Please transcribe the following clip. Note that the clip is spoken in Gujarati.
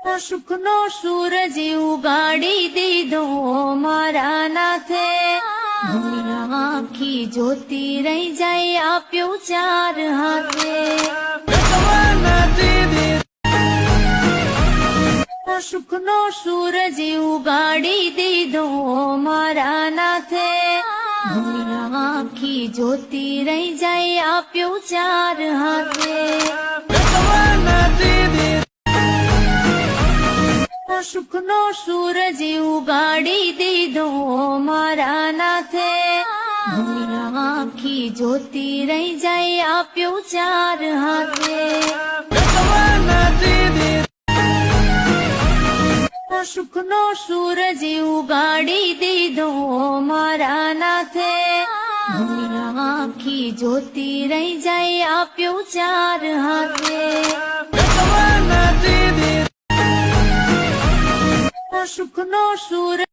સુખનો સૂરજ ઉગાડી દીધો મારા નાથે, આખી જ્યોતિ રહી જાય આપ્યું ચાર હાથે। સુખનો સૂરજ ઉગાડી દીધો મારા નાથે, આખી જ્યોતિ રહી જાય આપ્યું ચાર હાથે। સુખનો સૂરજ ઉગાડી દીધો મારા નાથે, આખી જ્યોતિ રહી જાય આપ્યું ચાર હાથે। સુખનો સૂરજ ઉગાડી દીધો મારા નાથે, આખી જ્યોતિ રહી જાય આપ્યું ચાર હાથે। સુખનો સૂરજ